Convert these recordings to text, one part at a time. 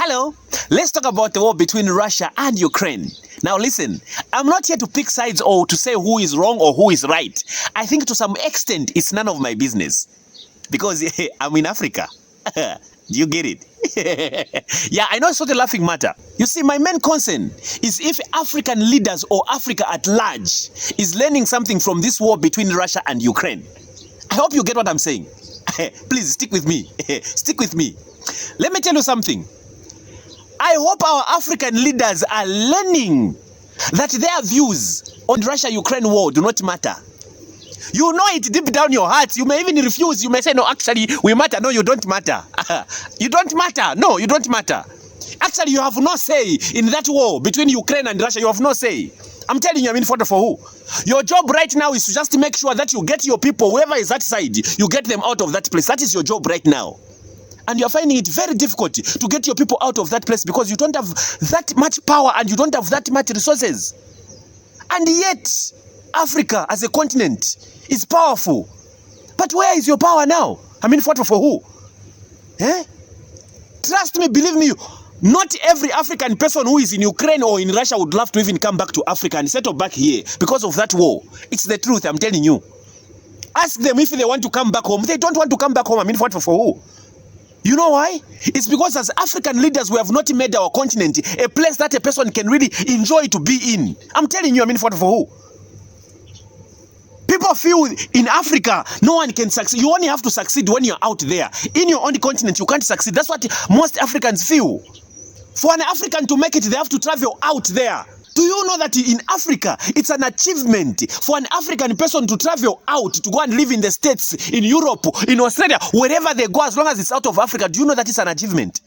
Hello, let's talk about the war between Russia and Ukraine. Now listen, I'm not here to pick sides or to say who is wrong or who is right. I think to some extent it's none of my business because I'm in Africa. Do you get it? Yeah, I know it's not a laughing matter. You see, my main concern is if African leaders or Africa at large is learning something from this war between Russia and Ukraine. I hope you get what I'm saying. Please stick with me. Stick with me. Let me tell you something. I hope our African leaders are learning that their views on the Russia-Ukraine war do not matter. You know it deep down your heart. You may even refuse. You may say, no, actually, we matter. No, you don't matter. You don't matter. No, you don't matter. Actually, you have no say in that war between Ukraine and Russia. You have no say. I'm telling you, I'm in for who? Your job right now is to just make sure that you get your people, whoever is that side, you get them out of that place. That is your job right now. And you're finding it very difficult to get your people out of that place because you don't have that much power and you don't have that much resources. And yet, Africa as a continent is powerful. But where is your power now? I mean, for who? Eh? Trust me, believe me, not every African person who is in Ukraine or in Russia would love to even come back to Africa and settle back here because of that war. It's the truth, I'm telling you. Ask them if they want to come back home. They don't want to come back home. I mean, for who? You know why? It's because as African leaders, we have not made our continent a place that a person can really enjoy to be in. I'm telling you, I mean, for who? People feel in Africa, no one can succeed. You only have to succeed when you're out there. In your own continent, you can't succeed. That's what most Africans feel. For an African to make it, they have to travel out there. Do you know that in Africa, it's an achievement for an African person to travel out, to go and live in the States, in Europe, in Australia, wherever they go, as long as it's out of Africa? Do you know that it's an achievement?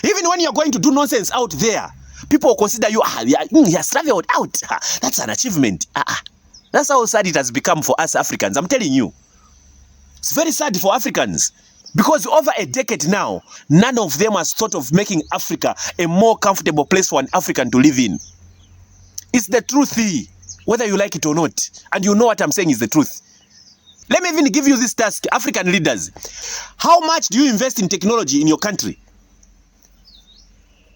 Even when you're going to do nonsense out there, people consider you, he has traveled out. That's an achievement. That's how sad it has become for us Africans. I'm telling you. It's very sad for Africans. Because over a decade now, none of them has thought of making Africa a more comfortable place for an African to live in. It's the truth, whether you like it or not. And you know what I'm saying is the truth. Let me even give you this task, African leaders. How much do you invest in technology in your country?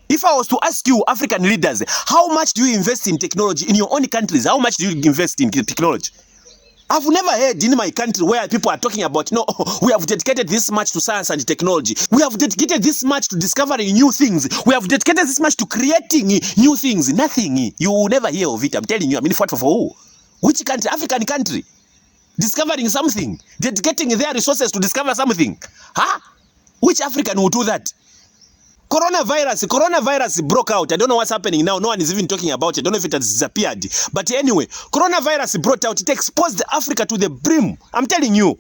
If I was to ask you, African leaders, how much do you invest in technology in your own countries? How much do you invest in technology? I've never heard in my country where people are talking about, no, we have dedicated this much to science and technology. We have dedicated this much to discovering new things. We have dedicated this much to creating new things. Nothing. You will never hear of it. I'm telling you. I mean, for who? Which country? African country. Discovering something. Dedicating their resources to discover something. Huh? Which African will do that? Coronavirus broke out. I don't know what's happening now. No one is even talking about it. I don't know if it has disappeared. But anyway, coronavirus brought out. It exposed Africa to the brim. I'm telling you.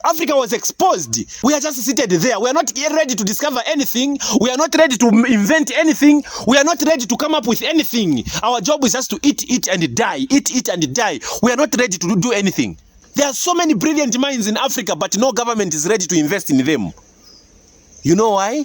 Africa was exposed. We are just seated there. We are not ready to discover anything. We are not ready to invent anything. We are not ready to come up with anything. Our job is just to eat and die. Eat and die. We are not ready to do anything. There are so many brilliant minds in Africa, but no government is ready to invest in them. You know why?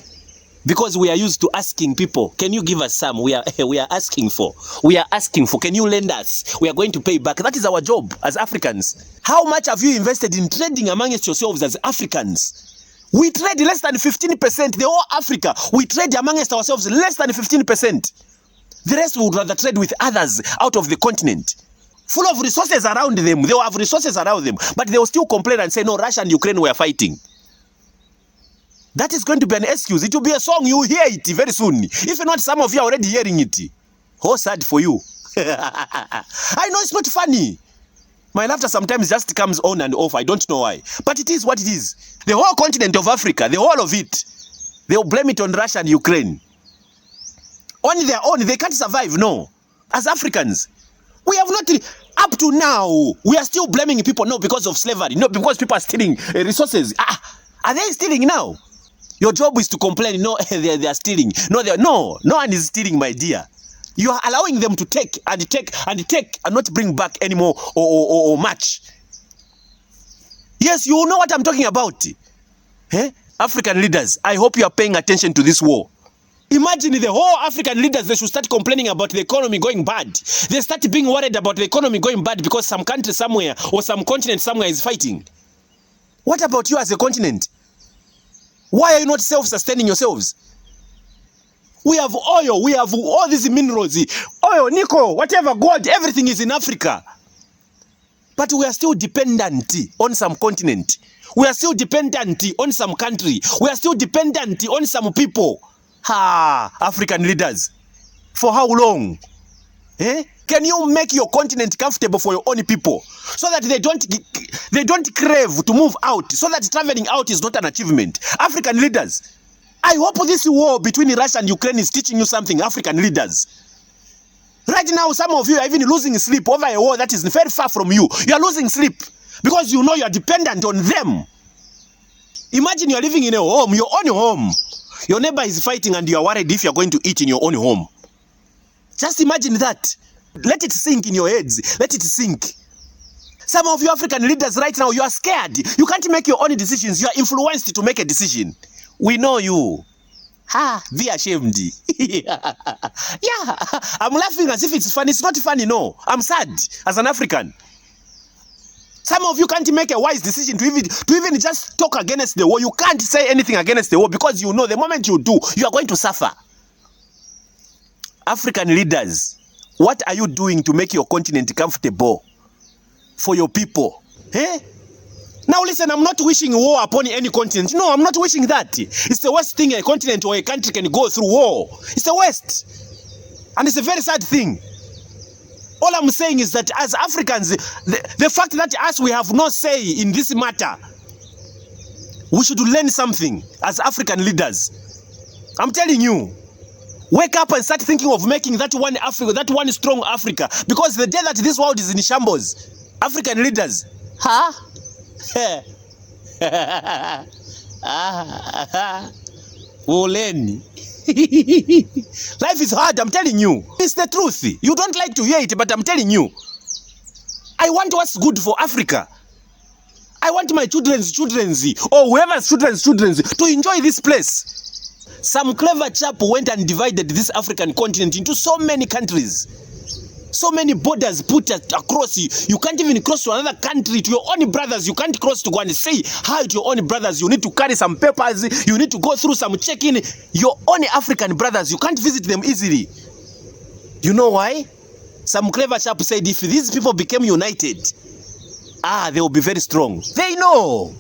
Because we are used to asking people, can you give us some? We are asking for. We are asking for, can you lend us? We are going to pay back. That is our job as Africans. How much have you invested in trading amongst yourselves as Africans? We trade less than 15%. The whole Africa, we trade amongst ourselves less than 15%. The rest would rather trade with others out of the continent. Full of resources around them. They will have resources around them. But they will still complain and say, no, Russia and Ukraine were fighting. That is going to be an excuse. It will be a song. You will hear it very soon. If not, some of you are already hearing it. How sad for you. I know it's not funny. My laughter sometimes just comes on and off. I don't know why. But it is what it is. The whole continent of Africa, the whole of it, they will blame it on Russia and Ukraine. On their own, they can't survive, no. As Africans, we have not, up to now, we are still blaming people, no, because of slavery, no, because people are stealing resources. Are they stealing now? Your job is to complain, no, they are stealing. No one is stealing, my dear. You are allowing them to take and not bring back anymore or much. Yes, you know what I'm talking about. African leaders, I hope you are paying attention to this war. Imagine the whole African leaders, they should start complaining about the economy going bad. They start being worried about the economy going bad because some country somewhere or some continent somewhere is fighting. What about you as a continent? Why are you not self-sustaining yourselves? We have oil, we have all these minerals, oil, nickel, whatever, gold, everything is in Africa. But we are still dependent on some continent. We are still dependent on some country. We are still dependent on some people. African leaders. For how long? Can you make your continent comfortable for your own people so that they don't crave to move out, so that traveling out is not an achievement? African leaders, I hope this war between Russia and Ukraine is teaching you something, African leaders. Right now, some of you are even losing sleep over a war that is very far from you. You are losing sleep because you know you are dependent on them. Imagine you are living in a home, your own home. Your neighbor is fighting and you are worried if you are going to eat in your own home. Just imagine that. Let it sink in your heads. Let it sink. Some of you African leaders right now, you are scared. You can't make your own decisions. You are influenced to make a decision. We know you. Be ashamed. Yeah, I'm laughing as if it's funny. It's not funny, no. I'm sad as an African. Some of you can't make a wise decision to even just talk against the war. You can't say anything against the war because you know the moment you do, you are going to suffer. African leaders, what are you doing to make your continent comfortable for your people? Now listen, I'm not wishing war upon any continent. No, I'm not wishing that. It's the worst thing a continent or a country can go through, war. It's the worst. And it's a very sad thing. All I'm saying is that as Africans, the fact that us, we have no say in this matter, we should learn something as African leaders. I'm telling you, wake up and start thinking of making that one Africa, that one strong Africa. Because the day that this world is in shambles, African leaders, Uleni. Life is hard, I'm telling you. It's the truth. You don't like to hear it, but I'm telling you. I want what's good for Africa. I want my children's or whoever's children's to enjoy this place. Some clever chap went and divided this African continent into so many countries. So many borders put across you. You can't even cross to another country, to your own brothers. You can't cross to go and say hi to your own brothers. You need to carry some papers. You need to go through some checking. Your own African brothers, you can't visit them easily. You know why? Some clever chap said if these people became united, they will be very strong. They know.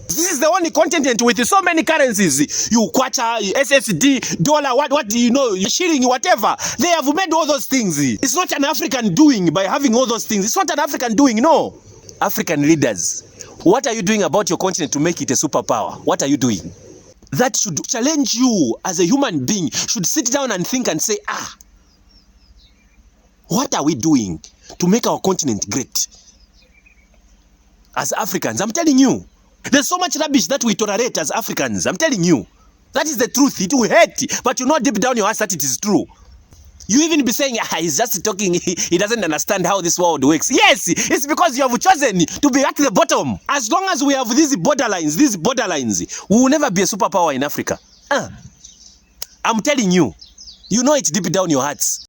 This is the only continent with so many currencies. You kwacha, SSD, dollar, what do you know, shilling, whatever. They have made all those things. It's not an African doing by having all those things. It's not an African doing, no. African leaders, what are you doing about your continent to make it a superpower? What are you doing? That should challenge you as a human being. Should sit down and think and say, what are we doing to make our continent great? As Africans, I'm telling you. There's so much rubbish that we tolerate as Africans. I'm telling you. That is the truth. It will hurt. But you know deep down your heart that it is true. You even be saying, he's just talking. He doesn't understand how this world works. Yes, it's because you have chosen to be at the bottom. As long as we have these borderlines, we will never be a superpower in Africa. I'm telling you. You know it deep down your hearts.